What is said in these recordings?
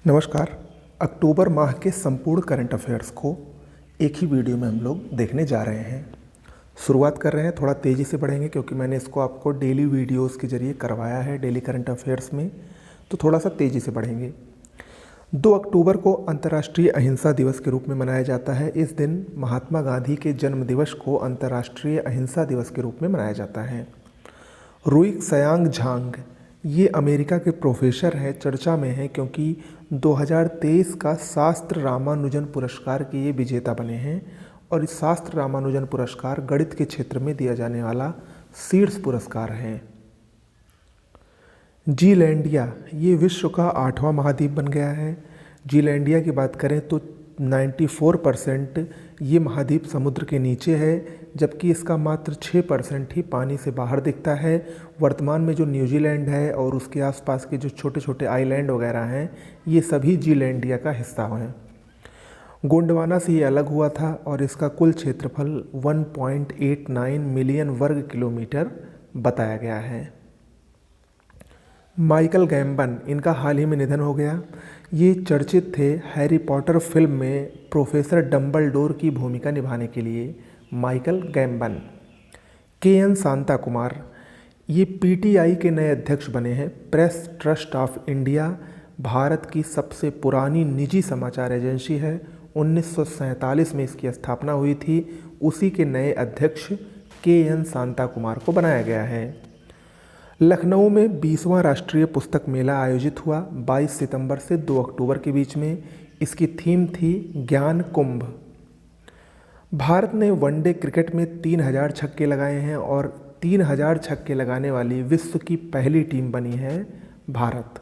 नमस्कार। अक्टूबर माह के संपूर्ण करंट अफेयर्स को एक ही वीडियो में हम लोग देखने जा रहे हैं। शुरुआत कर रहे हैं, थोड़ा तेज़ी से बढ़ेंगे क्योंकि मैंने इसको आपको डेली वीडियोस के ज़रिए करवाया है डेली करंट अफेयर्स में, तो थोड़ा सा तेज़ी से बढ़ेंगे। 2 अक्टूबर को अंतर्राष्ट्रीय अहिंसा दिवस के रूप में मनाया जाता है। इस दिन महात्मा गांधी के जन्म दिवस को अंतर्राष्ट्रीय अहिंसा दिवस के रूप में मनाया जाता है। रुइक सयांग झांग ये अमेरिका के प्रोफेसर हैं, चर्चा में हैं क्योंकि 2023 का शास्त्र रामानुजन पुरस्कार के ये विजेता बने हैं और इस शास्त्र रामानुजन पुरस्कार गणित के क्षेत्र में दिया जाने वाला शीर्ष पुरस्कार है। जीलैंडिया ये विश्व का 8वां महाद्वीप बन गया है। जीलैंडिया की बात करें तो 94% ये महाद्वीप समुद्र के नीचे है, जबकि इसका मात्र 6% ही पानी से बाहर दिखता है। वर्तमान में जो न्यूजीलैंड है और उसके आसपास के जो छोटे छोटे आइलैंड वगैरह हैं, ये सभी जीलैंडिया का हिस्सा हैं। गोंडवाना से ये अलग हुआ था और इसका कुल क्षेत्रफल 1.89 मिलियन वर्ग किलोमीटर बताया गया है। माइकल गैम्बन, इनका हाल ही में निधन हो गया। ये चर्चित थे हैरी पॉटर फिल्म में प्रोफेसर डम्बलडोर की भूमिका निभाने के लिए। माइकल गैम्बन। के.एन. शांता कुमार ये पीटीआई के नए अध्यक्ष बने हैं। Press trust of India Bharat की सबसे पुरानी निजी समाचार एजेंसी है। 1947 में इसकी स्थापना हुई थी। उसी के नए अध्यक्ष के.एन. शांता कुमार को बनाया गया है। लखनऊ में 20वां राष्ट्रीय पुस्तक मेला आयोजित हुआ 22 सितंबर से 2 अक्टूबर के बीच में। इसकी थीम थी ज्ञान कुंभ। भारत ने वनडे क्रिकेट में 3000 छक्के लगाए हैं और 3000 छक्के लगाने वाली विश्व की पहली टीम बनी है भारत।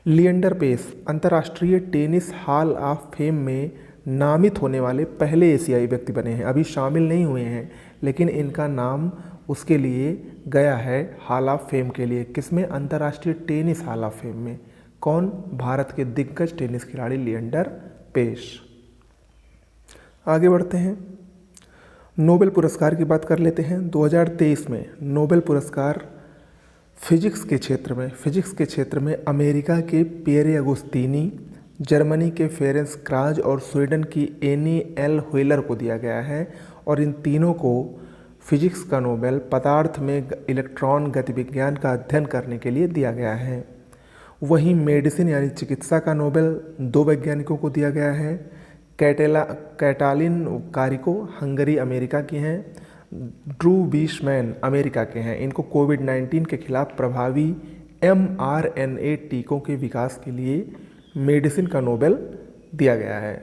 लिएंडर पेस अंतर्राष्ट्रीय टेनिस हॉल ऑफ फेम में नामित होने वाले पहले एशियाई व्यक्ति बने हैं। अभी शामिल नहीं हुए हैं, लेकिन इनका नाम उसके लिए गया है हॉल ऑफ फेम के लिए। किसमें? अंतर्राष्ट्रीय टेनिस हॉल ऑफ फेम में। कौन? भारत के दिग्गज टेनिस खिलाड़ी लिएंडर पेस। आगे बढ़ते हैं, नोबेल पुरस्कार की बात कर लेते हैं। 2023 में नोबेल पुरस्कार फिजिक्स के क्षेत्र में अमेरिका के पिएरे अगोस्तीनी, जर्मनी के फेरेंस क्राज और स्वीडन की एनी एल व्हीलर को दिया गया है। और इन तीनों को फिजिक्स का नोबेल पदार्थ में इलेक्ट्रॉन गतिविज्ञान का अध्ययन करने के लिए दिया गया है। वहीं मेडिसिन यानी चिकित्सा का नोबेल 2 वैज्ञानिकों को दिया गया है। कैटालिन कारिको हंगरी अमेरिका की हैं। ड्रू बीशमैन अमेरिका के हैं। इनको कोविड-19 के खिलाफ प्रभावी mRNA टीकों के विकास के लिए मेडिसिन का नोबेल दिया गया है।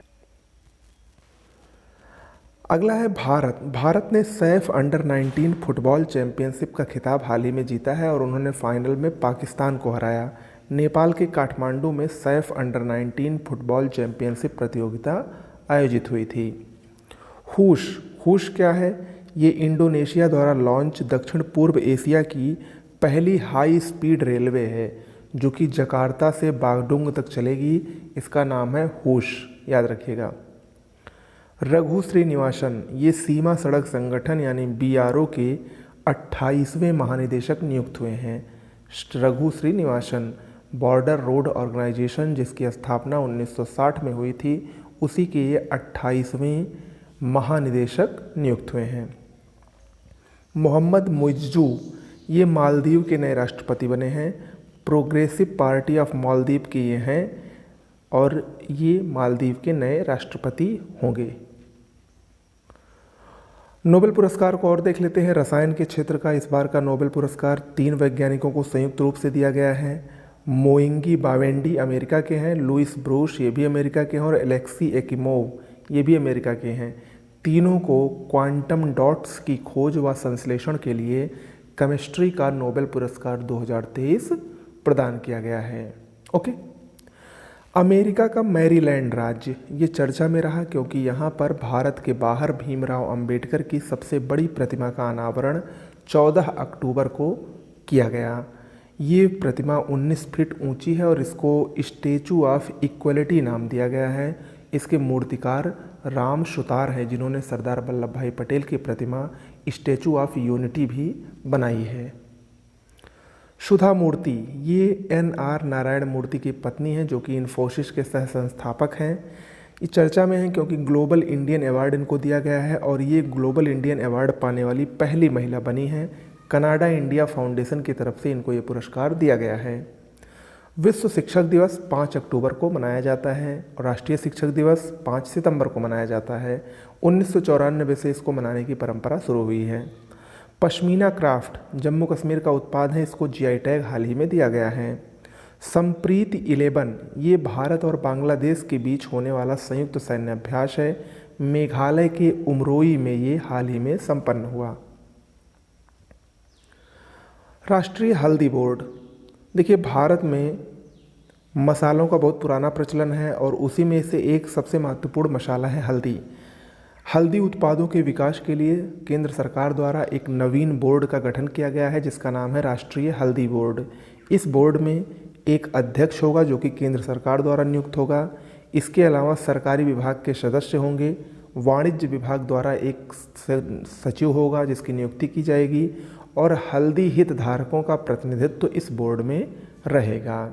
अगला है भारत ने सैफ अंडर 19 फुटबॉल चैंपियनशिप का खिताब हाल ही में जीता है और उन्होंने फाइनल में पाकिस्तान को हराया। नेपाल के काठमांडू में सैफ अंडर 19 फुटबॉल चैंपियनशिप प्रतियोगिता आयोजित हुई थी। हुश क्या है? ये इंडोनेशिया द्वारा लॉन्च दक्षिण पूर्व एशिया की पहली हाई स्पीड रेलवे है, जो कि जकार्ता से बागडुंग तक चलेगी। इसका नाम है हुश, याद रखिएगा। रघु श्रीनिवासन ये सीमा सड़क संगठन यानी BRO के 28वें महानिदेशक नियुक्त हुए हैं। Raghu Srinivasan border road organisation, जिसकी स्थापना 1960 में हुई थी, उसी के ये 28वें महानिदेशक नियुक्त हुए हैं। मोहम्मद मुइज्जू ये मालदीव के नए राष्ट्रपति बने हैं। प्रोग्रेसिव पार्टी ऑफ मालदीव के ये हैं और ये मालदीव के नए राष्ट्रपति होंगे। नोबेल पुरस्कार को और देख लेते हैं। रसायन के क्षेत्र का इस बार का नोबेल पुरस्कार 3 वैज्ञानिकों को संयुक्त रूप से दिया गया है। मोइंगी बावेंडी अमेरिका के हैं, लुइस ब्रूश ये भी अमेरिका के हैं और एलेक्सी एकिमोव ये भी अमेरिका के हैं। तीनों को क्वांटम डॉट्स की खोज व संश्लेषण के लिए केमिस्ट्री का नोबेल पुरस्कार 2023 प्रदान किया गया है। ओके। अमेरिका का मैरीलैंड राज्य ये चर्चा में रहा क्योंकि यहाँ पर भारत के बाहर भीमराव अंबेडकर की सबसे बड़ी प्रतिमा का अनावरण 14 अक्टूबर को किया गया। ये प्रतिमा 19 फीट ऊंची है और इसको स्टैचू ऑफ इक्वलिटी नाम दिया गया है। इसके मूर्तिकार राम सुतार हैं, जिन्होंने सरदार वल्लभ भाई पटेल की प्रतिमा स्टैचू ऑफ यूनिटी भी बनाई है। सुधा मूर्ति ये NR नारायण मूर्ति की पत्नी हैं जो कि इन्फोसिस के सह संस्थापक हैं। ये चर्चा में हैं क्योंकि ग्लोबल इंडियन अवार्ड इनको दिया गया है और ये ग्लोबल इंडियन अवार्ड पाने वाली पहली महिला बनी हैं। कनाडा इंडिया फाउंडेशन की तरफ से इनको ये पुरस्कार दिया गया है। विश्व शिक्षक दिवस 5 अक्टूबर को मनाया जाता है और राष्ट्रीय शिक्षक दिवस 5 सितंबर को मनाया जाता है। 1994 से इसको मनाने की परंपरा शुरू हुई है। पश्मीना क्राफ्ट जम्मू कश्मीर का उत्पाद है, इसको GI टैग हाल ही में दिया गया है। संप्रीत 11 ये भारत और बांग्लादेश के बीच होने वाला संयुक्त सैन्य अभ्यास है। मेघालय के उमरोई में ये हाल ही में संपन्न हुआ। राष्ट्रीय हल्दी बोर्ड, देखिए भारत में मसालों का बहुत पुराना प्रचलन है और उसी में से एक सबसे महत्वपूर्ण मसाला है हल्दी। हल्दी उत्पादों के विकास के लिए केंद्र सरकार द्वारा एक नवीन बोर्ड का गठन किया गया है जिसका नाम है राष्ट्रीय हल्दी बोर्ड। इस बोर्ड में एक अध्यक्ष होगा जो कि केंद्र सरकार द्वारा नियुक्त होगा। इसके अलावा सरकारी विभाग के सदस्य होंगे। वाणिज्य विभाग द्वारा एक सचिव होगा जिसकी नियुक्ति की जाएगी और हल्दी हितधारकों का प्रतिनिधित्व इस बोर्ड में रहेगा।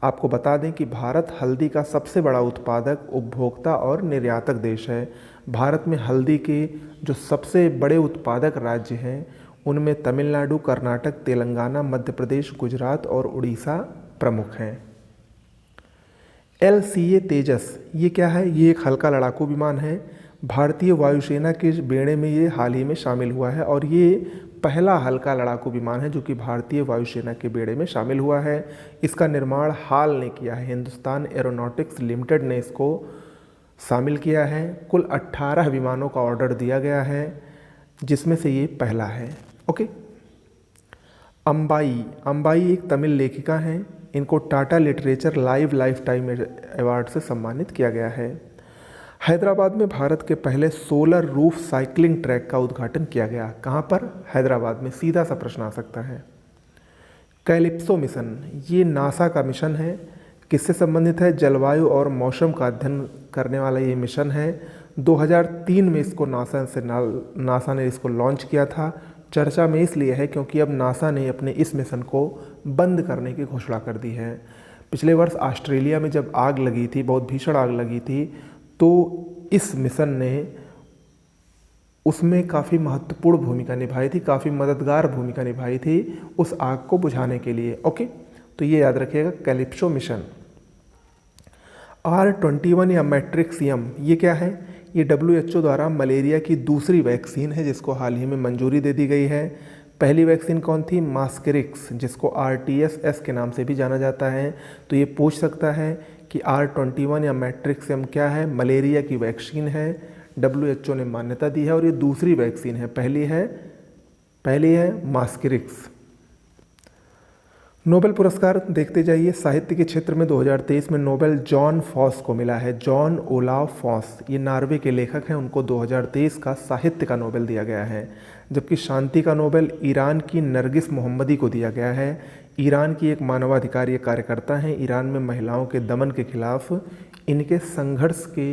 आपको बता दें कि भारत हल्दी का सबसे बड़ा उत्पादक, उपभोक्ता और निर्यातक देश है। भारत में हल्दी के जो सबसे बड़े उत्पादक राज्य हैं उनमें तमिलनाडु, कर्नाटक, तेलंगाना, मध्य प्रदेश, गुजरात और उड़ीसा प्रमुख हैं। LCA तेजस ये क्या है? ये एक हल्का लड़ाकू विमान है। भारतीय वायुसेना के बेड़े में ये हाल ही में शामिल हुआ है और ये पहला हल्का लड़ाकू विमान है जो कि भारतीय वायुसेना के बेड़े में शामिल हुआ है। इसका निर्माण हाल ने किया है, हिंदुस्तान एरोनॉटिक्स लिमिटेड ने इसको शामिल किया है। कुल 18 विमानों का ऑर्डर दिया गया है जिसमें से ये पहला है। ओके। अंबाई एक तमिल लेखिका हैं। इनको Tata literature life time award से सम्मानित किया गया है। हैदराबाद में भारत के पहले सोलर रूफ साइकिलिंग ट्रैक का उद्घाटन किया गया। कहाँ पर? हैदराबाद में। सीधा सा प्रश्न आ सकता है। कैलिप्सो मिशन ये नासा का मिशन है। किससे संबंधित है? जलवायु और मौसम का अध्ययन करने वाला ये मिशन है। 2003 में इसको नासा ने इसको लॉन्च किया था। चर्चा में इसलिए है क्योंकि अब नासा ने अपने इस मिशन को बंद करने की घोषणा कर दी है। पिछले वर्ष ऑस्ट्रेलिया में जब आग लगी थी, बहुत भीषण आग लगी थी, तो इस मिशन ने उसमें काफ़ी महत्वपूर्ण भूमिका निभाई थी, काफ़ी मददगार भूमिका निभाई थी उस आग को बुझाने के लिए। ओके, तो ये याद रखिएगा, कैलिप्सो मिशन। R21 या मैट्रिक्सियम ये क्या है? ये WHO द्वारा मलेरिया की दूसरी वैक्सीन है जिसको हाल ही में मंजूरी दे दी गई है। पहली वैक्सीन कौन थी? मास्करिक्स, जिसको RTS-S के नाम से भी जाना जाता है। तो ये पूछ सकता है कि R21 या मैट्रिक्सियम क्या है? मलेरिया की वैक्सीन है, WHO ने मान्यता दी है और ये दूसरी वैक्सीन है। पहली है मास्करिक्स। नोबेल पुरस्कार देखते जाइए। साहित्य के क्षेत्र में 2023 में नोबेल जॉन फॉस को मिला है। जॉन ओलाफ फॉस ये नॉर्वे के लेखक हैं, उनको 2023 का साहित्य का नोबेल दिया गया है। जबकि शांति का नोबेल ईरान की नरगिस मोहम्मदी को दिया गया है। ईरान की एक मानवाधिकार कार्यकर्ता हैं। ईरान में महिलाओं के दमन के खिलाफ इनके संघर्ष के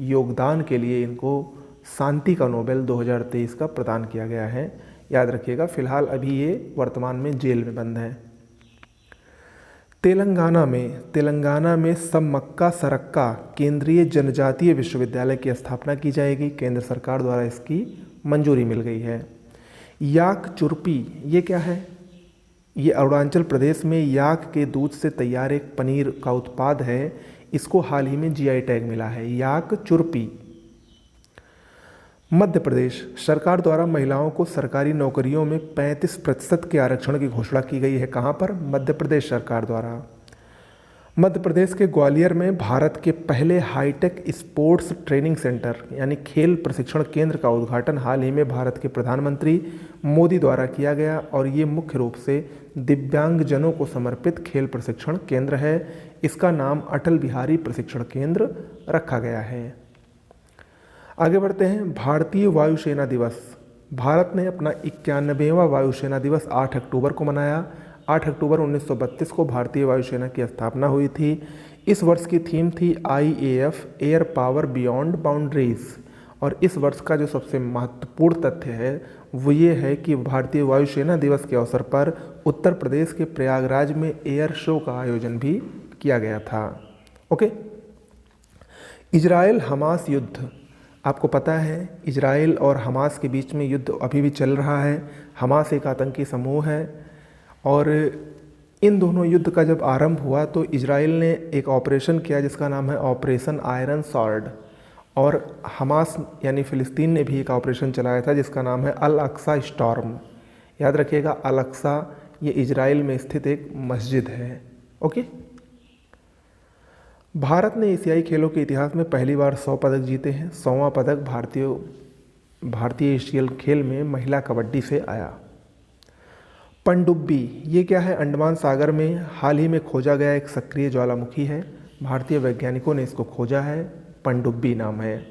योगदान के लिए इनको शांति का नोबेल 2023 का प्रदान किया गया है। याद रखिएगा। फिलहाल अभी ये वर्तमान में जेल में बंद है। तेलंगाना में सम्मक्का सरक्का केंद्रीय जनजातीय विश्वविद्यालय की स्थापना की जाएगी। केंद्र सरकार द्वारा इसकी मंजूरी मिल गई है। याक चुरपी ये क्या है? ये अरुणाचल प्रदेश में याक के दूध से तैयार एक पनीर का उत्पाद है। इसको हाल ही में GI टैग मिला है, याक चुरपी। मध्य प्रदेश सरकार द्वारा महिलाओं को सरकारी नौकरियों में 35% के आरक्षण की घोषणा की गई है। कहाँ पर? मध्य प्रदेश सरकार द्वारा। मध्य प्रदेश के ग्वालियर में भारत के पहले हाईटेक स्पोर्ट्स ट्रेनिंग सेंटर यानी खेल प्रशिक्षण केंद्र का उद्घाटन हाल ही में भारत के प्रधानमंत्री मोदी द्वारा किया गया और ये मुख्य रूप से दिव्यांगजनों को समर्पित खेल प्रशिक्षण केंद्र है। इसका नाम अटल बिहारी प्रशिक्षण केंद्र रखा गया है। आगे बढ़ते हैं। भारतीय वायुसेना दिवस। भारत ने अपना 91वां वायुसेना दिवस 8 अक्टूबर को मनाया। 8 अक्टूबर 1932 को भारतीय वायुसेना की स्थापना हुई थी। इस वर्ष की थीम थी IAF air power beyond boundaries और इस वर्ष का जो सबसे महत्वपूर्ण तथ्य है वो ये है कि भारतीय वायुसेना दिवस के अवसर पर उत्तर प्रदेश के प्रयागराज में एयर शो का आयोजन भी किया गया था। ओके, इजराइल हमास युद्ध, आपको पता है इजराइल और हमास के बीच में युद्ध अभी भी चल रहा है। हमास एक आतंकी समूह है और इन दोनों युद्ध का जब आरंभ हुआ तो इजराइल ने एक ऑपरेशन किया जिसका नाम है ऑपरेशन आयरन सॉर्ड, और हमास यानी फ़िलिस्तीन ने भी एक ऑपरेशन चलाया था जिसका नाम है अल अक्सा स्टॉर्म। याद रखिएगा, अल अक्सा ये इजराइल में स्थित एक मस्जिद है। ओके, भारत ने एशियाई खेलों के इतिहास में पहली बार 100 पदक जीते हैं। 100वां पदक भारतीय एशियाई खेल में महिला कबड्डी से आया। पनडुब्बी ये क्या है? अंडमान सागर में हाल ही में खोजा गया एक सक्रिय ज्वालामुखी है। भारतीय वैज्ञानिकों ने इसको खोजा है, पनडुब्बी नाम है।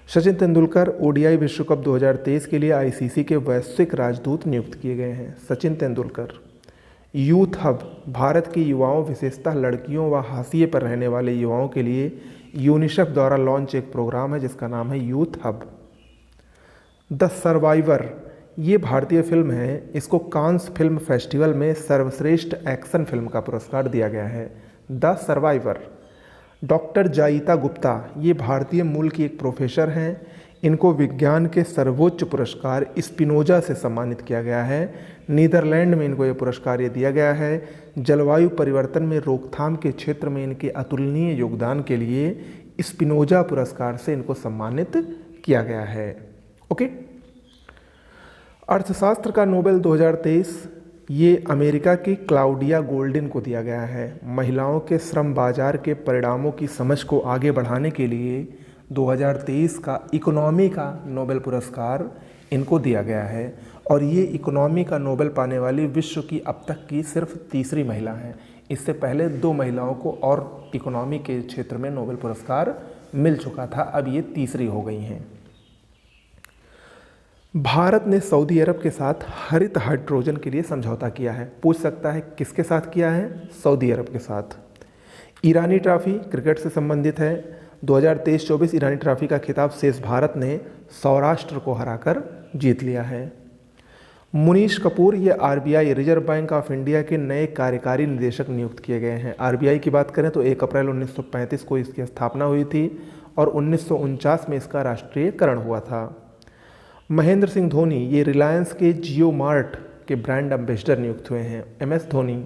सचिन तेंदुलकर ओडीआई विश्व कप 2023 के लिए आईसीसी के वैश्विक राजदूत नियुक्त किए गए हैं। सचिन तेंदुलकर। यूथ हब, भारत के युवाओं विशेषतः लड़कियों व हाशिए पर रहने वाले युवाओं के लिए यूनिसेफ द्वारा लॉन्च एक प्रोग्राम है जिसका नाम है यूथ हब। द सर्वाइवर ये भारतीय फिल्म है, इसको कांस फिल्म फेस्टिवल में सर्वश्रेष्ठ एक्शन फिल्म का पुरस्कार दिया गया है। The survivor. डॉक्टर जायिता गुप्ता ये भारतीय मूल की एक प्रोफेसर हैं। इनको विज्ञान के सर्वोच्च पुरस्कार स्पिनोजा से सम्मानित किया गया है। नीदरलैंड में इनको ये पुरस्कार ये दिया गया है। जलवायु परिवर्तन में रोकथाम के क्षेत्र में इनके अतुलनीय योगदान के लिए स्पिनोजा पुरस्कार से इनको सम्मानित किया गया है। ओके, अर्थशास्त्र का नोबेल 2023 ये अमेरिका की क्लाउडिया गोल्डिन को दिया गया है। महिलाओं के श्रम बाजार के परिणामों की समझ को आगे बढ़ाने के लिए 2023 का इकोनॉमी का नोबेल पुरस्कार इनको दिया गया है और ये इकोनॉमी का नोबेल पाने वाली विश्व की अब तक की सिर्फ तीसरी महिला हैं। इससे पहले 2 महिलाओं को और इकोनॉमी के क्षेत्र में नोबेल पुरस्कार मिल चुका था, अब ये तीसरी हो गई हैं। भारत ने सऊदी अरब के साथ हरित हाइड्रोजन के लिए समझौता किया है। पूछ सकता है किसके साथ किया है? सऊदी अरब के साथ। ईरानी ट्रॉफी क्रिकेट से संबंधित है। 2023-24 ईरानी ट्रॉफी का खिताब शेष भारत ने सौराष्ट्र को हराकर जीत लिया है। मुनीश कपूर ये RBI reserve bank of India के नए कार्यकारी निदेशक नियुक्त किए गए हैं। आरबीआई की बात करें तो 1 अप्रैल 1935 को इसकी स्थापना हुई थी और 1949 में इसका राष्ट्रीयकरण हुआ था। महेंद्र सिंह धोनी ये रिलायंस के जियो मार्ट के ब्रांड एम्बेसडर नियुक्त हुए हैं। एमएस धोनी।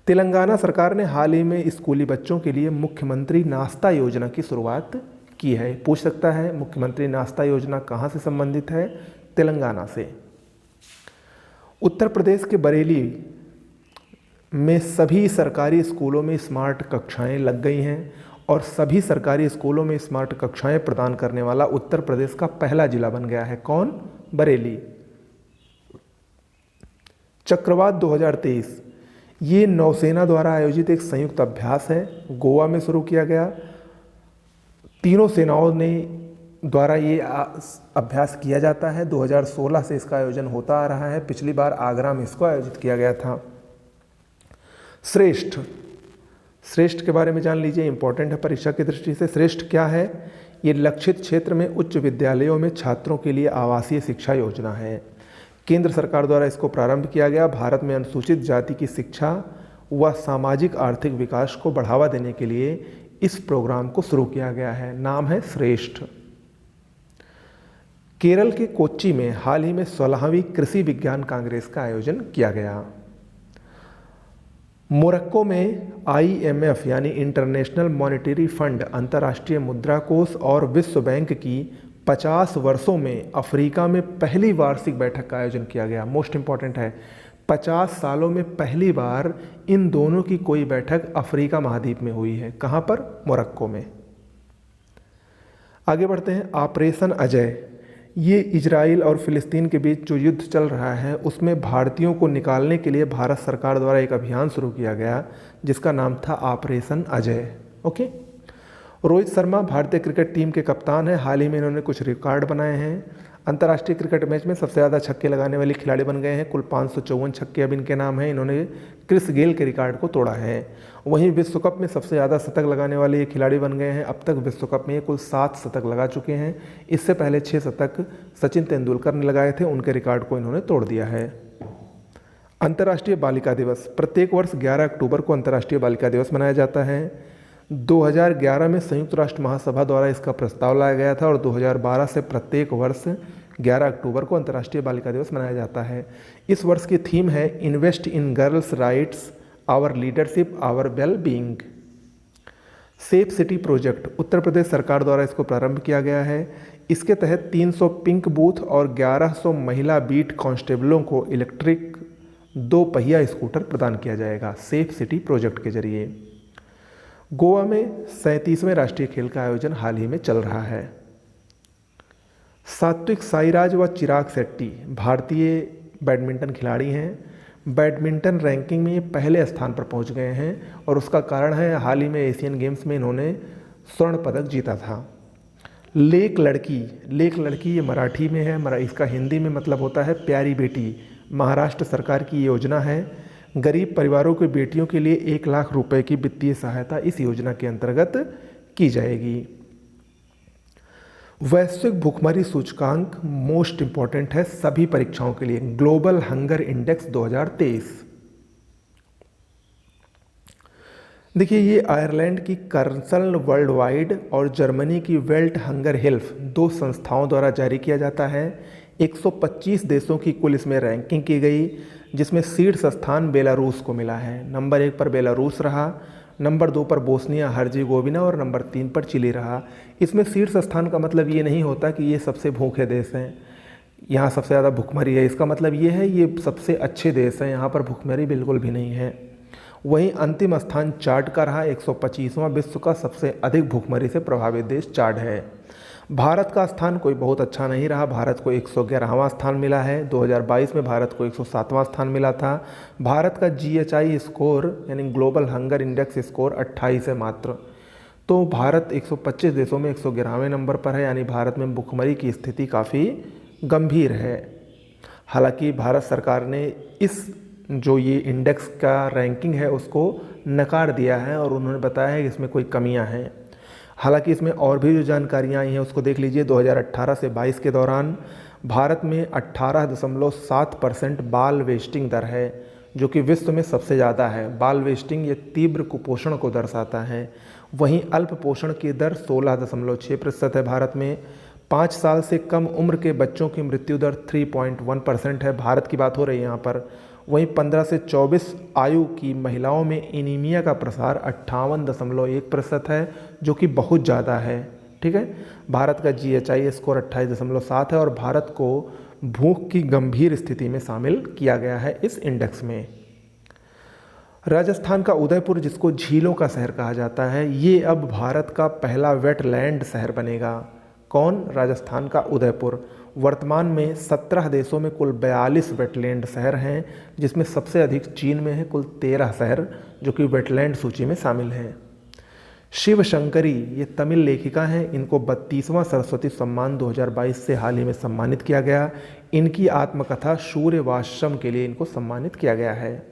तेलंगाना सरकार ने हाल ही में स्कूली बच्चों के लिए मुख्यमंत्री नाश्ता योजना की शुरुआत की है। पूछ सकता है मुख्यमंत्री नाश्ता योजना कहाँ से संबंधित है? तेलंगाना से। उत्तर प्रदेश के बरेली में सभी सरकारी स्कूलों में स्मार्ट कक्षाएं लग गई हैं और सभी सरकारी स्कूलों में स्मार्ट कक्षाएं प्रदान करने वाला उत्तर प्रदेश का पहला जिला बन गया है। कौन? बरेली। चक्रवात 2023 ये नौसेना द्वारा आयोजित एक संयुक्त अभ्यास है, गोवा में शुरू किया गया। तीनों सेनाओं ने द्वारा ये अभ्यास किया जाता है। 2016 से इसका आयोजन होता आ रहा है। पिछली बार आगरा में इसको आयोजित किया गया था। श्रेष्ठ, श्रेष्ठ के बारे में जान लीजिए, इंपॉर्टेंट है परीक्षा की दृष्टि से। श्रेष्ठ क्या है? ये लक्षित क्षेत्र में उच्च विद्यालयों में छात्रों के लिए आवासीय शिक्षा योजना है। केंद्र सरकार द्वारा इसको प्रारंभ किया गया। भारत में अनुसूचित जाति की शिक्षा व सामाजिक आर्थिक विकास को बढ़ावा देने के लिए इस प्रोग्राम को शुरू किया गया है। नाम है श्रेष्ठ। केरल के कोच्चि में हाल ही में 16वीं कृषि विज्ञान कांग्रेस का आयोजन किया गया। मोरक्को में आईएमएफ यानी इंटरनेशनल मॉनेटरी फंड, अंतर्राष्ट्रीय मुद्रा कोष और विश्व बैंक की 50 वर्षों में अफ्रीका में पहली वार्षिक बैठक का आयोजन किया गया। मोस्ट इंपॉर्टेंट है, 50 सालों में पहली बार इन दोनों की कोई बैठक अफ्रीका महाद्वीप में हुई है। कहाँ पर? मोरक्को में। आगे बढ़ते हैं। ऑपरेशन अजय ये इजराइल और फिलिस्तीन के बीच जो युद्ध चल रहा है उसमें भारतीयों को निकालने के लिए भारत सरकार द्वारा एक अभियान शुरू किया गया जिसका नाम था ऑपरेशन अजय। ओके। रोहित शर्मा भारतीय क्रिकेट टीम के कप्तान हैं। हाल ही में इन्होंने कुछ रिकॉर्ड बनाए हैं। अंतर्राष्ट्रीय क्रिकेट मैच में सबसे ज़्यादा छक्के लगाने वाले खिलाड़ी बन गए हैं। कुल 554 छक्के अब इनके नाम हैं। इन्होंने क्रिस गेल के रिकॉर्ड को तोड़ा है। वहीं विश्व कप में सबसे ज़्यादा शतक लगाने वाले ये खिलाड़ी बन गए हैं। अब तक विश्व कप में ये कुल 7 शतक लगा चुके हैं। इससे पहले 6 शतक सचिन तेंदुलकर ने लगाए थे, उनके रिकॉर्ड को इन्होंने तोड़ दिया है। अंतर्राष्ट्रीय बालिका दिवस प्रत्येक वर्ष 11 अक्टूबर को अंतर्राष्ट्रीय बालिका दिवस मनाया जाता है। 2011 में संयुक्त राष्ट्र महासभा द्वारा इसका प्रस्ताव लाया गया था और 2012 से प्रत्येक वर्ष 11 अक्टूबर को अंतर्राष्ट्रीय बालिका दिवस मनाया जाता है। इस वर्ष की थीम है invest in girls rights, our leadership, our well being. Safe city project Uttar Pradesh सरकार द्वारा इसको प्रारंभ किया गया है। इसके तहत 300 पिंक बूथ और 1100 महिला बीट कांस्टेबलों को इलेक्ट्रिक 2 पहिया स्कूटर प्रदान किया जाएगा सेफ सिटी प्रोजेक्ट के जरिए। गोवा में 37वें राष्ट्रीय खेल का आयोजन हाल ही में चल रहा है। सात्विक साईराज व चिराग शेट्टी भारतीय बैडमिंटन खिलाड़ी हैं। बैडमिंटन रैंकिंग में ये पहले स्थान पर पहुंच गए हैं और उसका कारण है हाल ही में एशियन गेम्स में इन्होंने स्वर्ण पदक जीता था। लेक लड़की ये मराठी में है, इसका हिंदी में मतलब होता है प्यारी बेटी। महाराष्ट्र सरकार की योजना है। गरीब परिवारों की बेटियों के लिए 1 लाख रुपए की वित्तीय सहायता इस योजना के अंतर्गत की जाएगी। वैश्विक भूखमरी सूचकांक मोस्ट इंपॉर्टेंट है सभी परीक्षाओं के लिए, ग्लोबल हंगर इंडेक्स 2023। देखिए, ये आयरलैंड की कर्सल वर्ल्ड वाइड और जर्मनी की वेल्ट हंगर हेल्प 2 संस्थाओं द्वारा जारी किया जाता है। 125 देशों की कुल इसमें रैंकिंग की गई, जिसमें शीर्ष स्थान बेलारूस को मिला है। नंबर 1 पर बेलारूस रहा, नंबर 2 पर बोस्निया हर्जेगोविना और नंबर 3 पर चिली रहा। इसमें शीर्ष स्थान का मतलब ये नहीं होता कि ये सबसे भूखे देश हैं, यहाँ सबसे ज़्यादा भुखमरी है। इसका मतलब ये है ये सबसे अच्छे देश हैं, यहाँ पर भुखमरी बिल्कुल भी नहीं है। वहीं अंतिम स्थान चाड का रहा, 125वां विश्व का सबसे अधिक भुखमरी से प्रभावित देश चाड है। भारत का स्थान कोई बहुत अच्छा नहीं रहा, भारत को 111वां स्थान मिला है। 2022 में भारत को 107वां स्थान मिला था। भारत का GHI स्कोर यानी ग्लोबल हंगर इंडेक्स स्कोर 28 है मात्र। तो भारत 125 देशों में 111वें नंबर पर है, यानी भारत में भुखमरी की स्थिति काफ़ी गंभीर है। हालांकि भारत सरकार ने इस जो ये इंडेक्स का रैंकिंग है उसको नकार दिया है और उन्होंने बताया है कि इसमें कोई कमियां हैं। हालांकि इसमें और भी जो जानकारियां आई हैं उसको देख लीजिए। 2018 से 22 के दौरान भारत में 18.7% बाल वेस्टिंग दर है, जो कि विश्व में सबसे ज़्यादा है। बाल वेस्टिंग ये तीव्र कुपोषण को दर्शाता है। वहीं अल्प पोषण की दर 16.6% है भारत में। 5 साल से कम उम्र के बच्चों की मृत्यु दर 3.1% है, भारत की बात हो रही है यहाँ पर। वहीं 15 से 24 आयु की महिलाओं में एनीमिया का प्रसार 58.1% है, जो कि बहुत ज़्यादा है। ठीक है, भारत का GHI स्कोर 28.7 है और भारत को भूख की गंभीर स्थिति में शामिल किया गया है इस इंडेक्स में। राजस्थान का उदयपुर, जिसको झीलों का शहर कहा जाता है, ये अब भारत का पहला वेटलैंड शहर बनेगा। कौन? राजस्थान का उदयपुर। वर्तमान में 17 देशों में कुल 42 वेटलैंड शहर हैं, जिसमें सबसे अधिक चीन में है, कुल 13 शहर जो कि वेटलैंड सूची में शामिल हैं। शिव शंकरी ये तमिल लेखिका हैं। इनको 32वां सरस्वती सम्मान 2022 से हाल ही में सम्मानित किया गया। इनकी आत्मकथा सूर्यवाश्रम के लिए इनको सम्मानित किया गया है।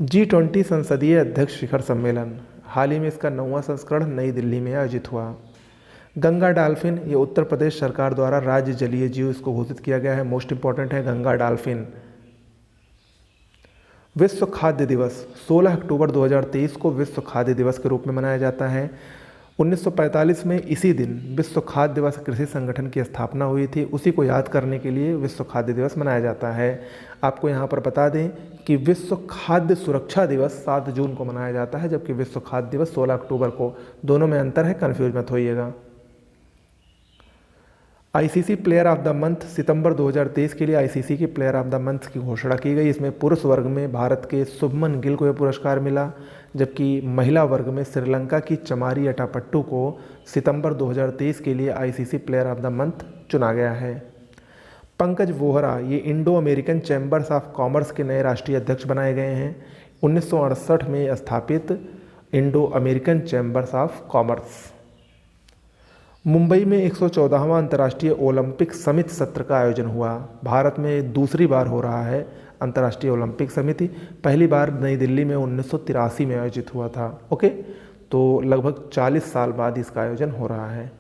G20 संसदीय अध्यक्ष शिखर सम्मेलन, हाल ही में इसका 9वां संस्करण नई दिल्ली में आयोजित हुआ। गंगा डॉल्फिन, ये उत्तर प्रदेश सरकार द्वारा राज्य जलीय जीव इसको घोषित किया गया है। मोस्ट इंपॉर्टेंट है गंगा डॉल्फिन। विश्व खाद्य दिवस 16 अक्टूबर 2023 को विश्व खाद्य दिवस के रूप में मनाया जाता है। 1945 में इसी दिन विश्व खाद्य दिवस कृषि संगठन की स्थापना हुई थी। उसी को याद करने के लिए विश्व खाद्य दिवस मनाया जाता है। आपको यहाँ पर बता दें कि विश्व खाद्य सुरक्षा दिवस 7 जून को मनाया जाता है, जबकि विश्व खाद्य दिवस 16 अक्टूबर को। दोनों में अंतर है, कन्फ्यूज मत होइएगा। ICC player of the month सितंबर 2023 के लिए ICC के प्लेयर ऑफ द मंथ की घोषणा की गई। इसमें पुरुष वर्ग में भारत के शुभमन गिल को यह पुरस्कार मिला, जबकि महिला वर्ग में श्रीलंका की चमारी अटापट्टू को सितंबर 2023 के लिए ICC player of the month चुना गया है। पंकज वोहरा ये Indo American chambers of commerce के नए राष्ट्रीय अध्यक्ष बनाए गए हैं। 1968 में स्थापित Indo American chambers of commerce. Mumbai में 114वां अंतर्राष्ट्रीय ओलंपिक समिति सत्र का आयोजन हुआ। भारत में दूसरी बार हो रहा है अंतर्राष्ट्रीय ओलंपिक समिति। पहली बार नई दिल्ली में 1983 में आयोजित हुआ था। ओके, तो लगभग 40 साल बाद इसका आयोजन हो रहा है।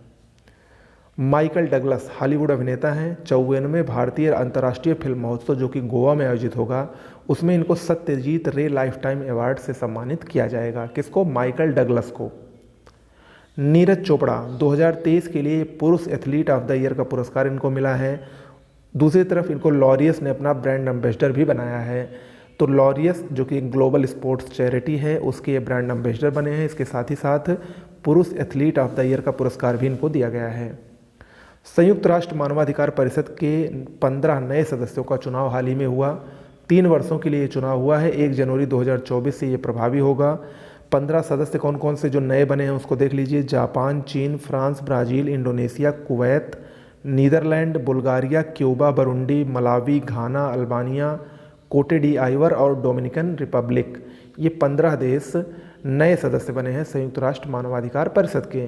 माइकल डगलस हॉलीवुड अभिनेता हैं। 54वें भारतीय अंतर्राष्ट्रीय फिल्म महोत्सव जो कि गोवा में आयोजित होगा, उसमें इनको सत्यजीत रे लाइफ टाइम अवार्ड से सम्मानित किया जाएगा। किसको? माइकल डगलस को। नीरज चोपड़ा 2023 के लिए पुरुष एथलीट ऑफ द ईयर का पुरस्कार इनको मिला है। दूसरी तरफ इनको लॉरियस ने अपना ब्रांड एम्बेसडर भी बनाया है। तो लॉरियस जो कि एक ग्लोबल स्पोर्ट्स चैरिटी है, उसके ये ब्रांड एम्बेसडर बने हैं। इसके साथ ही साथ पुरुष एथलीट ऑफ द ईयर का पुरस्कार भी इनको दिया गया है। संयुक्त राष्ट्र मानवाधिकार परिषद के 15 नए सदस्यों का चुनाव हाल ही में हुआ। 3 वर्षों के लिए ये चुनाव हुआ है। 1 जनवरी 2024 से ये प्रभावी होगा। 15 सदस्य कौन कौन से जो नए बने हैं उसको देख लीजिए। जापान, चीन, France, Brazil, Indonesia, Kuwait, Netherlands, Bulgaria, Cuba, Burundi, Malawi, Ghana, Albania, Cote d'Ivoire और डोमिनिकन रिपब्लिक। ये 15 देश नए सदस्य बने हैं संयुक्त राष्ट्र मानवाधिकार परिषद के।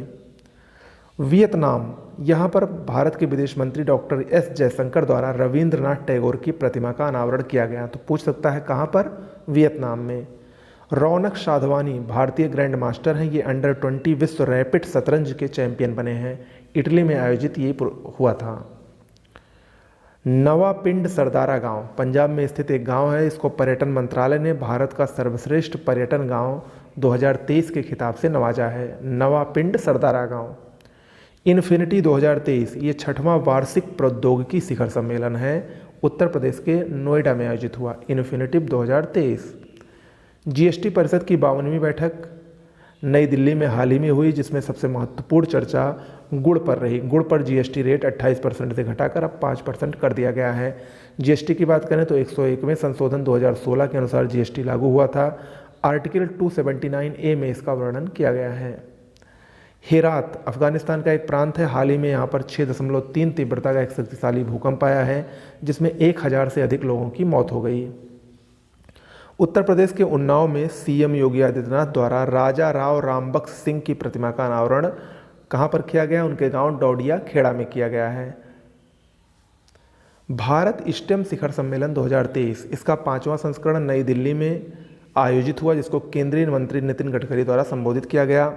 वियतनाम, यहाँ पर भारत के विदेश मंत्री डॉक्टर एस जयशंकर द्वारा रविंद्रनाथ टैगोर की प्रतिमा का अनावरण किया गया। तो पूछ सकता है कहाँ पर? वियतनाम में। रौनक साधवानी भारतीय ग्रैंड मास्टर हैं। ये अंडर 20 विश्व रैपिड शतरंज के चैंपियन बने हैं। इटली में आयोजित ये हुआ था। नवापिंड सरदारा गांव पंजाब में स्थित एक गांव है। इसको पर्यटन मंत्रालय ने भारत का सर्वश्रेष्ठ पर्यटन गांव 2023 के खिताब से नवाजा है। नवापिंड सरदारा गांव। इन्फिनिटी 2023 ये 6वां वार्षिक प्रौद्योगिकी शिखर सम्मेलन है। उत्तर प्रदेश के नोएडा में आयोजित हुआ। इन्फिनिटी 2023। जीएसटी परिषद की 52वीं बैठक नई दिल्ली में हाल ही में हुई, जिसमें सबसे महत्वपूर्ण चर्चा गुड़ पर रही। गुड़ पर जीएसटी रेट 28% से घटाकर अब 5% कर दिया गया है। जीएसटी की बात करें तो 101वें संशोधन 2016 के अनुसार जीएसटी लागू हुआ था। आर्टिकल 279A में इसका वर्णन किया गया है। हेरात अफगानिस्तान का एक प्रांत है। हाल ही में यहाँ पर 6.3 तीव्रता का एक शक्तिशाली भूकंप आया है, जिसमें 1000 से अधिक लोगों की मौत हो गई। उत्तर प्रदेश के उन्नाव में सीएम योगी आदित्यनाथ द्वारा राजा राव रामबख्श सिंह की प्रतिमा का अनावरण कहाँ पर किया गया? उनके गांव डौडिया खेड़ा में किया गया है। भारत स्टेम शिखर सम्मेलन 2023 इसका 5वां संस्करण नई दिल्ली में आयोजित हुआ, जिसको केंद्रीय मंत्री नितिन गडकरी द्वारा संबोधित किया गया।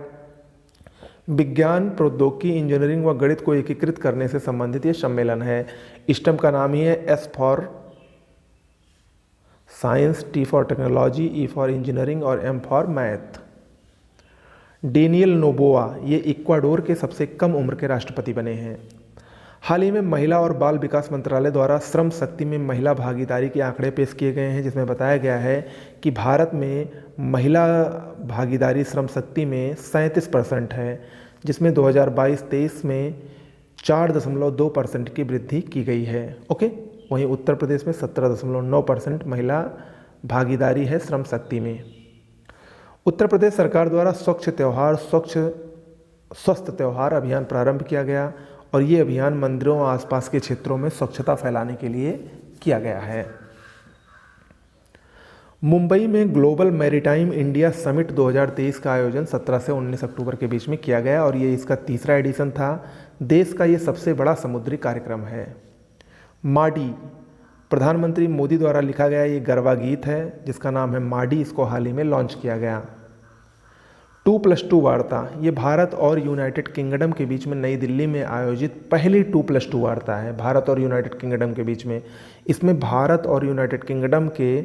विज्ञान, प्रौद्योगिकी, इंजीनियरिंग व गणित को एकीकृत करने से संबंधित ये सम्मेलन है। स्टेम का नाम ही है S for science, T for technology, E for engineering और M for math. Daniel Noboa ये इक्वाडोर के सबसे कम उम्र के राष्ट्रपति बने हैं। हाल ही में महिला और बाल विकास मंत्रालय द्वारा श्रम शक्ति में महिला भागीदारी के आंकड़े पेश किए गए हैं, जिसमें बताया गया है कि भारत में महिला भागीदारी श्रम शक्ति में 37% है, जिसमें 2022-23 में 4.2% की वृद्धि की गई है। ओके, वहीं उत्तर प्रदेश में 17.9% महिला भागीदारी है श्रम शक्ति में। उत्तर प्रदेश सरकार द्वारा स्वस्थ त्यौहार अभियान प्रारंभ किया गया और ये अभियान मंदिरों और आसपास के क्षेत्रों में स्वच्छता फैलाने के लिए किया गया है। मुंबई में ग्लोबल मैरीटाइम इंडिया समिट 2023 का आयोजन 17 से 19 अक्टूबर के बीच में किया गया और ये इसका 3रा एडिशन था। देश का ये सबसे बड़ा समुद्री कार्यक्रम है। माडी प्रधानमंत्री मोदी द्वारा लिखा गया ये गरबा गीत है, जिसका नाम है माडी। इसको हाल ही में लॉन्च किया गया। 2+2 वार्ता ये भारत और यूनाइटेड किंगडम के बीच में नई दिल्ली में आयोजित पहली 2+2 वार्ता है भारत और यूनाइटेड किंगडम के बीच में। इसमें भारत और यूनाइटेड किंगडम के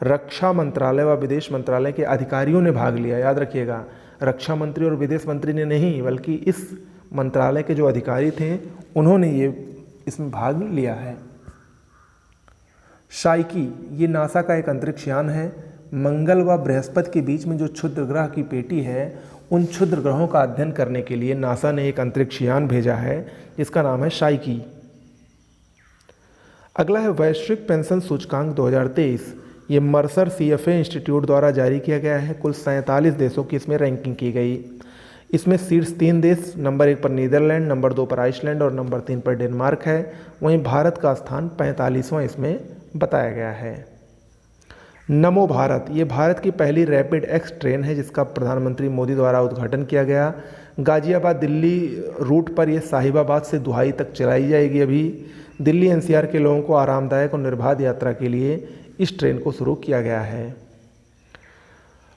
रक्षा मंत्रालय व विदेश मंत्रालय के अधिकारियों ने भाग लिया। याद रखिएगा, रक्षा मंत्री और विदेश मंत्री ने नहीं, बल्कि इस मंत्रालय के जो अधिकारी थे उन्होंने ये इसमें भाग लिया है। शाइकी ये नासा का एक अंतरिक्ष यान है। मंगल व बृहस्पति के बीच में जो क्षुद्र ग्रह की पेटी है, उन क्षुद्र ग्रहों का अध्ययन करने के लिए नासा ने एक अंतरिक्ष यान भेजा है, जिसका नाम है शाइकी। अगला है वैश्विक पेंशन सूचकांक 2023। ये मर्सर CFA इंस्टीट्यूट द्वारा जारी किया गया है। कुल 47 देशों की इसमें रैंकिंग की गई। इसमें शीर्ष 3 देश, नंबर 1 पर नीदरलैंड, नंबर 2 पर आइसलैंड और नंबर 3 पर डेनमार्क है। वहीं भारत का स्थान 45वां इसमें बताया गया है। नमो भारत, ये भारत की पहली रैपिड एक्स ट्रेन है जिसका प्रधानमंत्री मोदी द्वारा उद्घाटन किया गया। गाजियाबाद दिल्ली रूट पर यह साहिबाबाद से दुहाई तक चलाई जाएगी। अभी दिल्ली एनसीआर के लोगों को आरामदायक और निर्बाध यात्रा के लिए इस ट्रेन को शुरू किया गया है।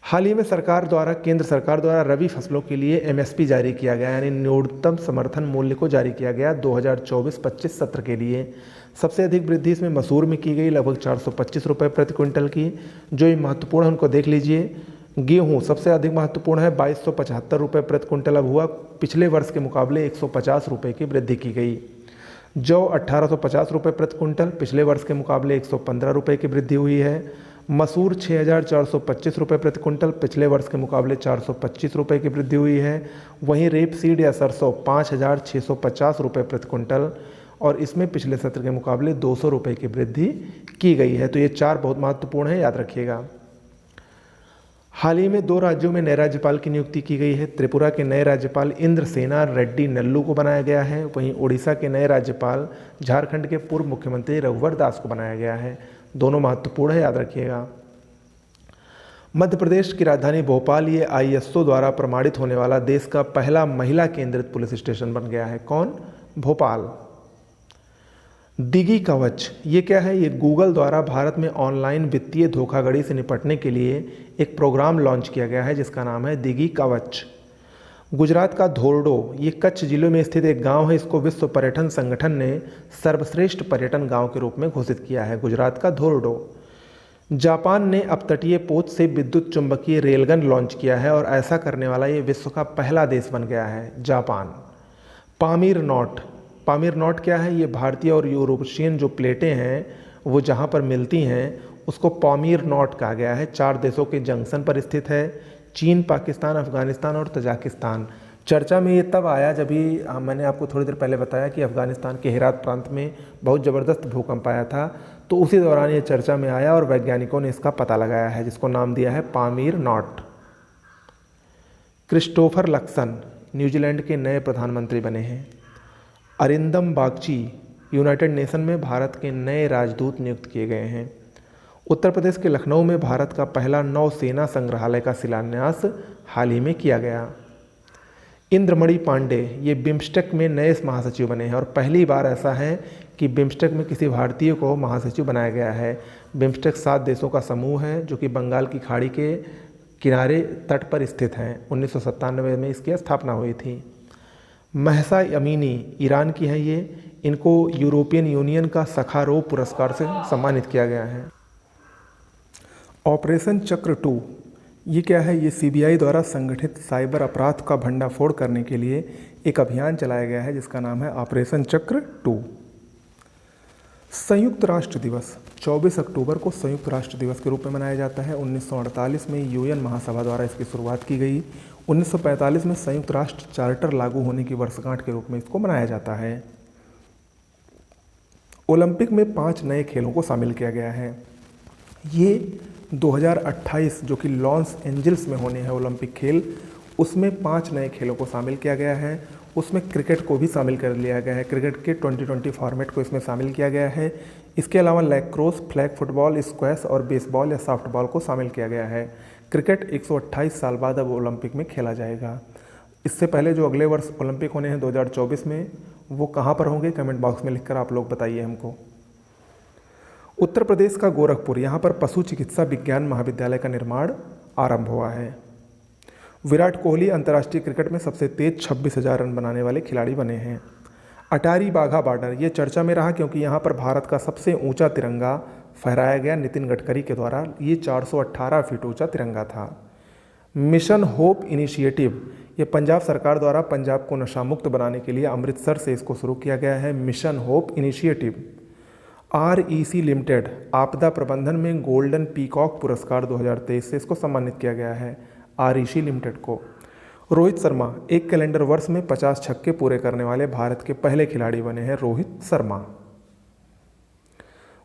हाल ही में केंद्र सरकार द्वारा रबी फसलों के लिए एमएसपी जारी किया गया, यानी न्यूनतम समर्थन मूल्य को जारी किया गया 2024-25 सत्र के लिए। सबसे अधिक वृद्धि इसमें मसूर में की गई, लगभग 425 रुपये प्रति क्विंटल की। जो ये महत्वपूर्ण है उनको देख लीजिए। गेहूँ सबसे अधिक महत्वपूर्ण है, 2275 रुपये प्रति क्विंटल अब हुआ, पिछले वर्ष के मुकाबले 150 रुपये की वृद्धि की गई। जौ 1850 रुपये प्रति क्विंटल, पिछले वर्ष के मुकाबले 115 रुपये की वृद्धि हुई है। मसूर 6425 रुपये प्रति क्विंटल, पिछले वर्ष के मुकाबले 425 रुपये की वृद्धि हुई है। वहीं रेपसीड या सरसों 5650 रुपये प्रति क्विंटल, और इसमें पिछले सत्र के मुकाबले 200 रुपये की वृद्धि की गई है। तो ये चार बहुत महत्वपूर्ण है, याद रखिएगा। हाल ही में 2 राज्यों में नए राज्यपाल की नियुक्ति की गई है। त्रिपुरा के नए राज्यपाल इंद्रसेना रेड्डी नल्लू को बनाया गया है। वहीं ओडिशा के नए राज्यपाल झारखंड के पूर्व मुख्यमंत्री रघुवर दास को बनाया गया है। दोनों महत्वपूर्ण है, याद रखिएगा। मध्य प्रदेश की राजधानी भोपाल ये आईएसओ द्वारा प्रमाणित होने वाला देश का पहला महिला केंद्रित पुलिस स्टेशन बन गया है। कौन? भोपाल। दिगी कवच ये क्या है? ये गूगल द्वारा भारत में ऑनलाइन वित्तीय धोखाधड़ी से निपटने के लिए एक प्रोग्राम लॉन्च किया गया है जिसका नाम है दिगी कवच। गुजरात का धोरडो ये कच्छ जिले में स्थित एक गांव है। इसको विश्व पर्यटन संगठन ने सर्वश्रेष्ठ पर्यटन गांव के रूप में घोषित किया है, गुजरात का धोरडो। जापान ने अपतटीय पोत से विद्युत चुंबकीय रेलगन लॉन्च किया है और ऐसा करने वाला ये विश्व का पहला देश बन गया है, Japan. Pamir not, Pamir not क्या है? ये भारतीय और यूरोशियन जो प्लेटें हैं वो जहाँ पर मिलती हैं उसको पामीर नॉट कहा गया है। 4 देशों के जंक्शन पर स्थित है, चीन, पाकिस्तान, अफगानिस्तान और तजाकिस्तान। चर्चा में ये तब आया जब भी मैंने आपको थोड़ी देर पहले बताया कि अफगानिस्तान के हेरात प्रांत में बहुत ज़बरदस्त भूकंप आया था, तो उसी दौरान ये चर्चा में आया और वैज्ञानिकों ने इसका पता लगाया है जिसको नाम दिया है Pamir not. Christopher Luxon New Zealand के नए प्रधानमंत्री बने हैं। अरिंदम बागची यूनाइटेड नेशन में भारत के नए राजदूत नियुक्त किए गए हैं। उत्तर प्रदेश के लखनऊ में भारत का पहला नौसेना संग्रहालय का शिलान्यास हाल ही में किया गया। इंद्रमणि पांडे ये बिम्स्टेक में नए महासचिव बने हैं और पहली बार ऐसा है कि बिम्स्टेक में किसी भारतीय को महासचिव बनाया गया है। बिम्स्टेक 7 देशों का समूह है जो कि बंगाल की खाड़ी के किनारे तट पर स्थित हैं। 1997 में इसकी स्थापना हुई थी। महसा अमीनी ईरान की हैं ये, इनको यूरोपियन यूनियन का सखारोव पुरस्कार से सम्मानित किया गया है। ऑपरेशन चक्र 2 ये क्या है? ये सीबीआई द्वारा संगठित साइबर अपराध का भंडाफोड़ करने के लिए एक अभियान चलाया गया है जिसका नाम है ऑपरेशन चक्र 2। संयुक्त राष्ट्र दिवस 24 अक्टूबर को संयुक्त राष्ट्र दिवस के रूप में मनाया जाता है। 1948 में यूएन महासभा द्वारा इसकी शुरुआत की गई। 1945 में संयुक्त राष्ट्र चार्टर लागू होने की वर्षगांठ के रूप में इसको मनाया जाता है। ओलंपिक में 5 नए खेलों को शामिल किया गया है। ये 2028 जो कि लॉस एंजल्स में होने हैं ओलंपिक खेल, उसमें 5 नए खेलों को शामिल किया गया है। उसमें क्रिकेट को भी शामिल कर लिया गया है। क्रिकेट के 2020 फॉर्मेट को इसमें शामिल किया गया है। इसके अलावा लैक्रोस, फ्लैग फुटबॉल, स्क्वैश और बेसबॉल या सॉफ्टबॉल को शामिल किया गया है। क्रिकेट 128 साल बाद अब ओलंपिक में खेला जाएगा। इससे पहले जो अगले वर्ष ओलंपिक होने हैं 2024 में, वो कहाँ पर होंगे कमेंट बॉक्स में लिखकर आप लोग बताइए हमको। उत्तर प्रदेश का गोरखपुर, यहाँ पर पशु चिकित्सा विज्ञान महाविद्यालय का निर्माण आरंभ हुआ है। विराट कोहली अंतर्राष्ट्रीय क्रिकेट में सबसे तेज 26,000 रन बनाने वाले खिलाड़ी बने हैं। अटारी बाघा बॉर्डर ये चर्चा में रहा क्योंकि यहाँ पर भारत का सबसे ऊंचा तिरंगा फहराया गया नितिन गडकरी के द्वारा। ये 418 फीट ऊंचा तिरंगा था। मिशन होप इनिशिएटिव ये पंजाब सरकार द्वारा पंजाब को नशा मुक्त बनाने के लिए अमृतसर से इसको शुरू किया गया है, mission hope initiative. REC limited आपदा प्रबंधन में गोल्डन पीकॉक पुरस्कार 2023 से इसको सम्मानित किया गया है, REC लिमिटेड को। रोहित शर्मा एक कैलेंडर वर्ष में 50 छक्के पूरे करने वाले भारत के पहले खिलाड़ी बने हैं, रोहित शर्मा।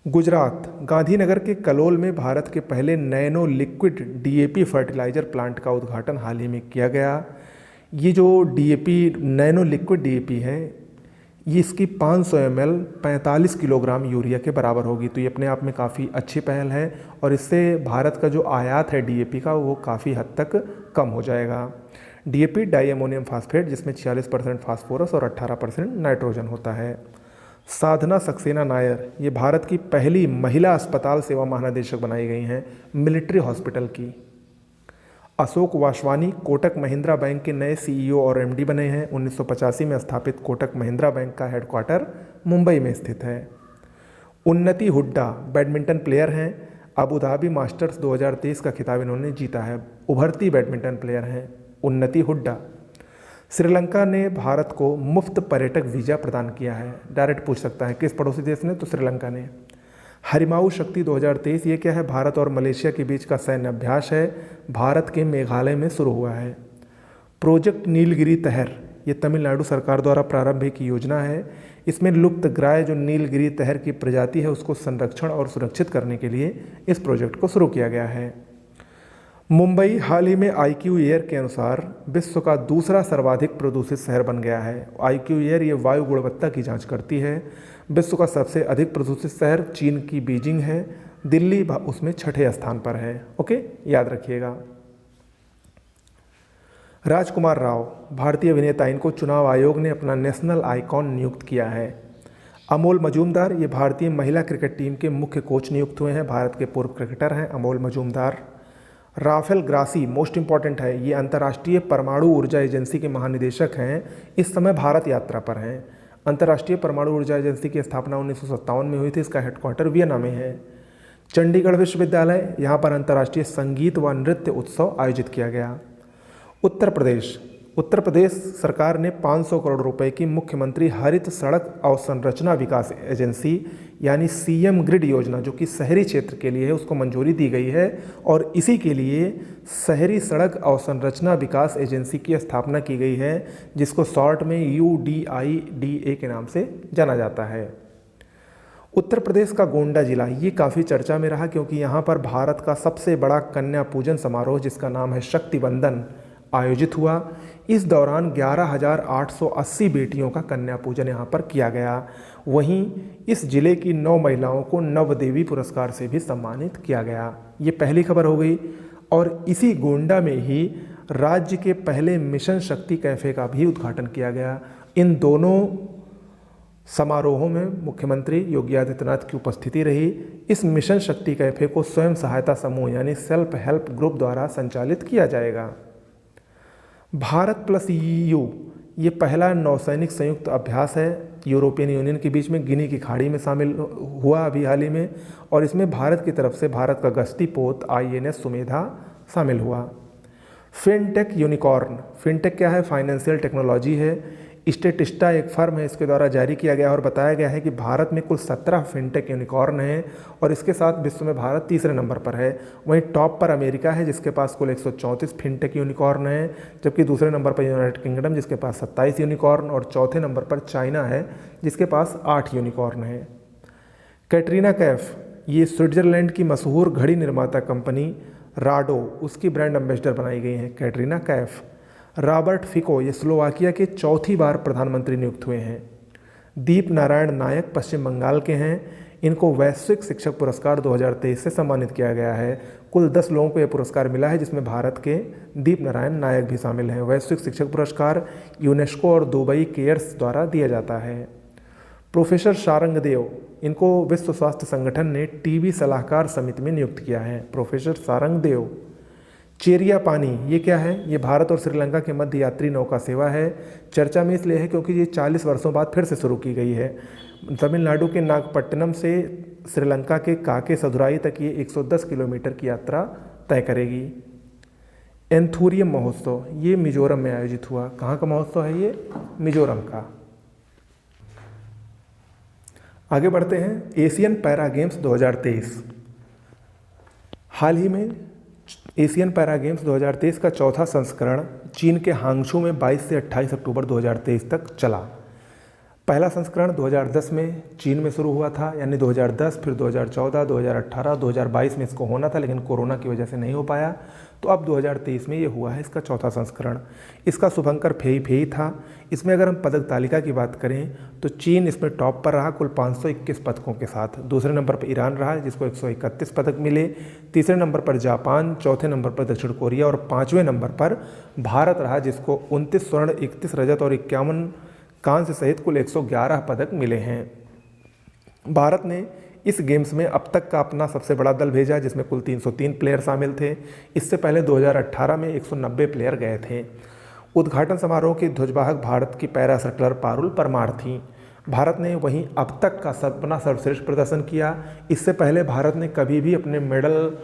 गुजरात गांधीनगर के कलोल में भारत के पहले nano liquid DAP fertiliser plant का उद्घाटन हाल ही में किया गया। ये जो DAP नैनो लिक्विड DAP है, ये इसकी 500 ml 45 किलोग्राम यूरिया के बराबर होगी। तो ये अपने आप में काफ़ी अच्छी पहल है और इससे भारत का जो आयात है डीएपी का वो काफ़ी हद तक कम हो जाएगा। डीएपी डाई अमोनियम फास्फेट, जिसमें 46% फास्फोरस और 18% नाइट्रोजन होता है। साधना सक्सेना नायर ये भारत की पहली महिला अस्पताल सेवा महानिदेशक बनाई गई हैं मिलिट्री हॉस्पिटल की। अशोक वासवानी कोटक महिंद्रा बैंक के नए सीईओ और एमडी बने हैं। 1985 में स्थापित कोटक महिंद्रा बैंक का हेडक्वार्टर मुंबई में स्थित है। उन्नति हुड्डा बैडमिंटन प्लेयर हैं। अबू धाबी मास्टर्स 2023 का खिताब इन्होंने जीता है। उभरती बैडमिंटन प्लेयर हैं उन्नति हुड्डा। श्रीलंका ने भारत को मुफ्त पर्यटक वीज़ा प्रदान किया है। डायरेक्ट पूछ सकता है किस पड़ोसी देश ने, तो श्रीलंका ने। हरिमाऊ शक्ति 2023 ये क्या है? भारत और मलेशिया के बीच का सैन्य अभ्यास है। भारत के मेघालय में शुरू हुआ है। प्रोजेक्ट नीलगिरी तहर ये तमिलनाडु सरकार द्वारा प्रारंभ की योजना है। इसमें लुप्तप्राय जो नीलगिरी तहर की प्रजाति है उसको संरक्षण और सुरक्षित करने के लिए इस प्रोजेक्ट को शुरू किया गया है। मुंबई हाल ही में IQ एयर के अनुसार विश्व का दूसरा सर्वाधिक प्रदूषित शहर बन गया है। IQ एयर ये वायु गुणवत्ता की जांच करती है। विश्व का सबसे अधिक प्रदूषित शहर चीन की बीजिंग है। दिल्ली उसमें 6ठे स्थान पर है। ओके, याद रखिएगा। राजकुमार राव भारतीय अभिनेता, इनको चुनाव आयोग ने अपना नेशनल आइकॉन नियुक्त किया है। अमोल मजूमदार ये भारतीय महिला क्रिकेट टीम के मुख्य कोच नियुक्त हुए हैं। भारत के पूर्व क्रिकेटर हैं Amol Majumdar. Rafael Grossi most important है, ये अंतर्राष्ट्रीय परमाणु ऊर्जा एजेंसी के महानिदेशक हैं। इस समय भारत यात्रा पर हैं। अंतर्राष्ट्रीय परमाणु ऊर्जा एजेंसी की स्थापना 1957 में हुई थी। इसका हेडक्वार्टर वियना में है। चंडीगढ़ विश्वविद्यालय, यहाँ पर अंतर्राष्ट्रीय संगीत व नृत्य उत्सव आयोजित किया गया। उत्तर प्रदेश सरकार ने 500 करोड़ रुपए की मुख्यमंत्री हरित सड़क अवसंरचना विकास एजेंसी यानी CM ग्रिड योजना, जो कि शहरी क्षेत्र के लिए है, उसको मंजूरी दी गई है और इसी के लिए शहरी सड़क अवसंरचना विकास एजेंसी की स्थापना की गई है, जिसको शॉर्ट में UDIDA के नाम से जाना जाता है। उत्तर प्रदेश का गोंडा जिला ये काफ़ी चर्चा में रहा, क्योंकि यहाँ पर भारत का सबसे बड़ा कन्या पूजन समारोह जिसका नाम है शक्ति वंदन आयोजित हुआ। इस दौरान 11,880 बेटियों का कन्या पूजन यहाँ पर किया गया। वहीं इस जिले की 9 महिलाओं को नवदेवी पुरस्कार से भी सम्मानित किया गया। ये पहली खबर हो गई। और इसी गोंडा में ही राज्य के पहले मिशन शक्ति कैफ़े का भी उद्घाटन किया गया। इन दोनों समारोहों में मुख्यमंत्री योगी आदित्यनाथ की उपस्थिति रही। इस मिशन शक्ति कैफ़े को स्वयं सहायता समूह यानी सेल्फ हेल्प ग्रुप द्वारा संचालित किया जाएगा। भारत प्लस EU ये पहला नौसैनिक संयुक्त अभ्यास है यूरोपियन यूनियन के बीच में, गिनी की खाड़ी में शामिल हुआ अभी हाल ही में। और इसमें भारत की तरफ से भारत का गश्ती पोत INS सुमेधा शामिल हुआ। फिनटेक यूनिकॉर्न, फिनटेक क्या है? फाइनेंशियल टेक्नोलॉजी है। स्टेटिस्टा एक फर्म है, इसके द्वारा जारी किया गया और बताया गया है कि भारत में कुल 17 फिनटेक यूनिकॉर्न हैं और इसके साथ विश्व में भारत तीसरे नंबर पर है। वहीं टॉप पर अमेरिका है जिसके पास कुल 134 फिनटेक यूनिकॉर्न हैं, जबकि दूसरे नंबर पर यूनाइटेड किंगडम जिसके पास 27 यूनिकॉर्न और चौथे नंबर पर चाइना है जिसके पास 8 यूनिकॉर्न हैं। कैटरीना कैफ ये स्विट्जरलैंड की मशहूर घड़ी निर्माता कंपनी राडो उसकी ब्रांड एम्बेसडर बनाई गई हैं कैटरीना कैफ। रॉबर्ट फिको ये स्लोवाकिया के चौथी बार प्रधानमंत्री नियुक्त हुए हैं। दीप नारायण नायक पश्चिम बंगाल के हैं। इनको वैश्विक शिक्षक पुरस्कार 2023 से सम्मानित किया गया है। कुल 10 लोगों को यह पुरस्कार मिला है, जिसमें भारत के दीप नारायण नायक भी शामिल हैं। वैश्विक शिक्षक पुरस्कार यूनेस्को और दुबई केयर्स द्वारा दिया जाता है। प्रोफेसर शारंग देव, इनको विश्व स्वास्थ्य संगठन ने टीबी सलाहकार समिति में नियुक्त किया है। प्रोफेसर शारंग देव। चेरिया पानी ये क्या है? ये भारत और श्रीलंका के मध्य यात्री नौका सेवा है। चर्चा में इसलिए है क्योंकि ये 40 वर्षों बाद फिर से शुरू की गई है। तमिलनाडु के नागपट्टनम से श्रीलंका के काके सदुराई तक ये 110 किलोमीटर की यात्रा तय करेगी। एंथूरियम महोत्सव ये मिजोरम में आयोजित हुआ। कहाँ का महोत्सव है ये? मिजोरम का। आगे बढ़ते हैं। Asian para games 2023। हाल ही में एशियन पैरा गेम्स 2023 का चौथा संस्करण चीन के हांगझू में 22 से 28 अक्टूबर 2023 तक चला। पहला संस्करण 2010 में चीन में शुरू हुआ था, यानी 2010, फिर 2014, 2018, 2022 में इसको होना था, लेकिन कोरोना की वजह से नहीं हो पाया। तो अब 2023 में ये हुआ है इसका चौथा संस्करण। इसका शुभंकर फेई था। इसमें अगर हम पदक तालिका की बात करें तो चीन इसमें टॉप पर रहा कुल 521 पदकों के साथ। दूसरे नंबर पर ईरान रहा जिसको 131 पदक मिले। तीसरे नंबर पर जापान, चौथे नंबर पर दक्षिण कोरिया और पाँचवें नंबर पर भारत रहा जिसको 29 स्वर्ण, 31 रजत और 51 कांस्य सहित कुल 111 पदक मिले हैं। भारत ने इस गेम्स में अब तक का अपना सबसे बड़ा दल भेजा जिसमें कुल 303 प्लेयर शामिल थे। इससे पहले 2018 में 190 प्लेयर गए थे। उद्घाटन समारोह की ध्वजवाहक भारत की पैरा शटलर पारुल परमार थीं। भारत ने वहीं अब तक का अपना सर्वश्रेष्ठ प्रदर्शन किया। इससे पहले भारत ने कभी भी अपने मेडल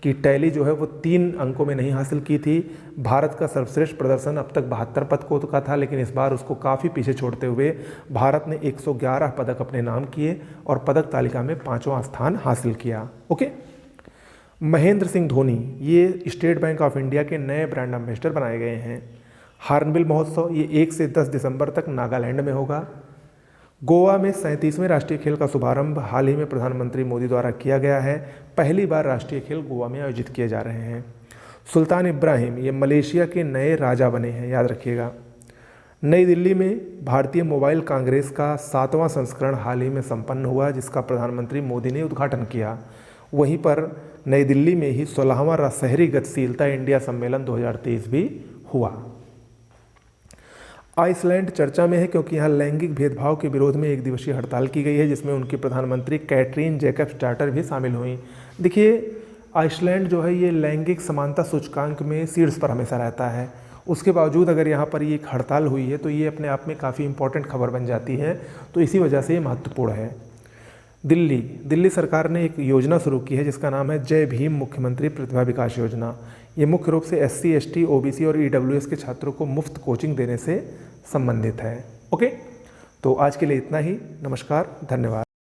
की टैली जो है वो 3 अंकों में नहीं हासिल की थी। भारत का सर्वश्रेष्ठ प्रदर्शन अब तक 72 पदकों का था, लेकिन इस बार उसको काफ़ी पीछे छोड़ते हुए भारत ने 111 पदक अपने नाम किए और पदक तालिका में 5वां स्थान हासिल किया। ओके, महेंद्र सिंह धोनी ये स्टेट बैंक ऑफ इंडिया के नए ब्रांड एम्बेसडर बनाए गए हैं। हार्नबिल महोत्सव ये 1 से 10 दिसंबर तक नागालैंड में होगा। गोवा में 37वें राष्ट्रीय खेल का शुभारंभ हाल ही में प्रधानमंत्री मोदी द्वारा किया गया है। पहली बार राष्ट्रीय खेल गोवा में आयोजित किए जा रहे हैं। सुल्तान इब्राहिम ये मलेशिया के नए राजा बने हैं, याद रखिएगा। नई दिल्ली में भारतीय मोबाइल कांग्रेस का 7वां संस्करण हाल ही में संपन्न हुआ जिसका प्रधानमंत्री मोदी ने उद्घाटन किया। वहीं पर नई दिल्ली में ही 16वां शहरी गतिशीलता इंडिया सम्मेलन 2023 भी हुआ। आइसलैंड चर्चा में है क्योंकि यहाँ लैंगिक भेदभाव के विरोध में 1 दिवसीय हड़ताल की गई है जिसमें उनकी प्रधानमंत्री कैटरीन जैकब्सडाटर भी शामिल हुई। देखिए, आइसलैंड जो है ये लैंगिक समानता सूचकांक में शीर्ष पर हमेशा रहता है। उसके बावजूद अगर यहाँ पर ये एक हड़ताल हुई है तो ये अपने आप में काफ़ी इंपॉर्टेंट खबर बन जाती है, तो इसी वजह से ये महत्वपूर्ण है। दिल्ली सरकार ने एक योजना शुरू की है जिसका नाम है जय भीम मुख्यमंत्री प्रतिभा विकास योजना। ये मुख्य रूप से SC, ST, OBC और EWS के छात्रों को मुफ्त कोचिंग देने से संबंधित है। ओके, तो आज के लिए इतना ही। नमस्कार, धन्यवाद।